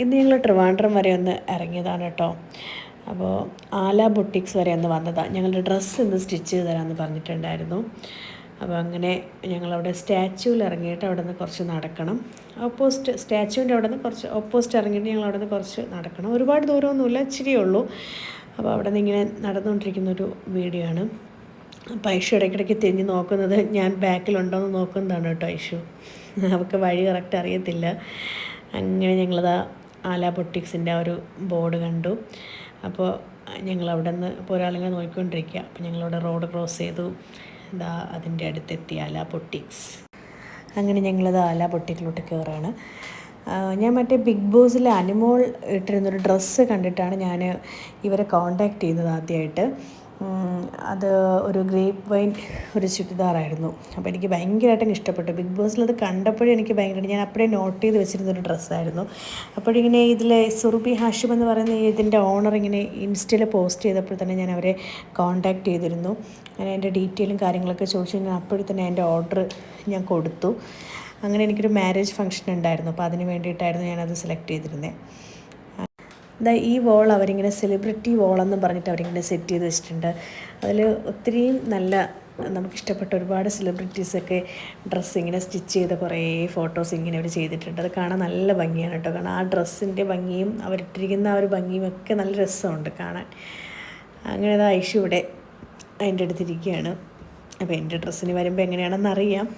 ഇന്ന് ഞങ്ങൾ ട്രിവാൻഡ്രം വരെ ഒന്ന് ഇറങ്ങിയതാണ് കേട്ടോ. അപ്പോൾ ആല ബൊട്ടിക്സ് വരെ ഒന്ന് വന്നതാണ്. ഞങ്ങളുടെ ഡ്രസ്സ് ഇന്ന് സ്റ്റിച്ച് ചെയ്ത് തരാമെന്ന് പറഞ്ഞിട്ടുണ്ടായിരുന്നു. അപ്പോൾ അങ്ങനെ ഞങ്ങളവിടെ സ്റ്റാച്യൂവിൽ ഇറങ്ങിയിട്ട് അവിടെ നിന്ന് കുറച്ച് നടക്കണം. സ്റ്റാച്യൂവിൻ്റെ അവിടെ നിന്ന് കുറച്ച് ഓപ്പോസിറ്റ് ഇറങ്ങിയിട്ട് ഞങ്ങൾ അവിടെ നിന്ന് കുറച്ച് നടക്കണം. ഒരുപാട് ദൂരമൊന്നുമില്ല, ഇച്ചിരിയേ ഉള്ളൂ. അപ്പോൾ അവിടെ നിന്ന് ഇങ്ങനെ നടന്നുകൊണ്ടിരിക്കുന്നൊരു വീഡിയോ ആണ്. അപ്പോൾ ഐഷു ഇടയ്ക്കിടയ്ക്ക് തിരിഞ്ഞ് നോക്കുന്നത് ഞാൻ ബാക്കിലുണ്ടോയെന്ന് നോക്കുന്നതാണ് കേട്ടോ ഐഷു. അവൾക്ക് വഴി കറക്റ്റ് അറിയത്തില്ല. അങ്ങനെ ഞങ്ങളത് ആല ബൊട്ടിക്സിൻ്റെ ഒരു ബോർഡ് കണ്ടു. അപ്പോൾ ഞങ്ങൾ അവിടെ നിന്ന് ഇപ്പോൾ ഒരാളിങ്ങനെ നോക്കിക്കൊണ്ടിരിക്കുക. അപ്പോൾ ഞങ്ങളവിടെ റോഡ് ക്രോസ് ചെയ്തു. ഇതാ അതിൻ്റെ അടുത്തെത്തി ആല ബൊട്ടിക്സ്. അങ്ങനെ ഞങ്ങളത് ആല ബൊട്ടിക്കിലോട്ട് കയറുകയാണ്. ഞാൻ മറ്റേ ബിഗ് ബോസിലെ അനുമോൾ ഇട്ടിരുന്നൊരു ഡ്രസ്സ് കണ്ടിട്ടാണ് ഞാൻ ഇവരെ കോണ്ടാക്ട് ചെയ്തത് ആദ്യമായിട്ട്. അത് ഒരു ഗ്രേപ്പ് വൈൻ ഒരു ചുരിദാറായിരുന്നു. അപ്പോൾ എനിക്ക് ഭയങ്കരമായിട്ട് ഇഷ്ടപ്പെട്ടു. ബിഗ് ബോസിലത് കണ്ടപ്പോഴേ എനിക്ക് ഭയങ്കരമായിട്ട്, ഞാൻ അപ്പോഴേ നോട്ട് ചെയ്ത് വെച്ചിരുന്നൊരു ഡ്രസ്സായിരുന്നു. അപ്പോഴിങ്ങനെ ഇതിൽ സുറുബി ഹാഷിം എന്ന് പറയുന്ന ഇതിൻ്റെ ഓണർ ഇങ്ങനെ ഇൻസ്റ്റയിൽ പോസ്റ്റ് ചെയ്തപ്പോൾ തന്നെ ഞാൻ അവരെ കോണ്ടാക്ട് ചെയ്തിരുന്നു. അങ്ങനെ എൻ്റെ ഡീറ്റെയിലും കാര്യങ്ങളൊക്കെ ചോദിച്ചു. ഞാൻ അപ്പോഴും തന്നെ എൻ്റെ ഓർഡർ ഞാൻ കൊടുത്തു. അങ്ങനെ എനിക്കൊരു മാരേജ് ഫംഗ്ഷൻ ഉണ്ടായിരുന്നു. അപ്പോൾ അതിന് വേണ്ടിയിട്ടായിരുന്നു ഞാനത് സെലക്ട് ചെയ്തിരുന്നത്. ഈ വോൾ അവരിങ്ങനെ സെലിബ്രിറ്റി വോളെന്നും പറഞ്ഞിട്ട് അവരിങ്ങനെ സെറ്റ് ചെയ്ത് വെച്ചിട്ടുണ്ട്. അതിൽ ഒത്തിരിയും നല്ല നമുക്കിഷ്ടപ്പെട്ട ഒരുപാട് സെലിബ്രിറ്റീസൊക്കെ ഡ്രസ്സ് ഇങ്ങനെ സ്റ്റിച്ച് ചെയ്ത കുറേ ഫോട്ടോസ് ഇങ്ങനെ അവർ ചെയ്തിട്ടുണ്ട്. അത് കാണാൻ നല്ല ഭംഗിയാണ് കേട്ടോ. കാരണം ആ ഡ്രസ്സിൻ്റെ ഭംഗിയും അവരിട്ടിരിക്കുന്ന ആ ഒരു ഭംഗിയും ഒക്കെ നല്ല രസമുണ്ട് കാണാൻ. അങ്ങനെ അത് ഐഷു ഇവിടെ അതിൻ്റെ അടുത്തിരിക്കുകയാണ്. അപ്പോൾ എൻ്റെ ഡ്രസ്സിന് വരുമ്പോൾ എങ്ങനെയാണെന്ന് അറിയാം.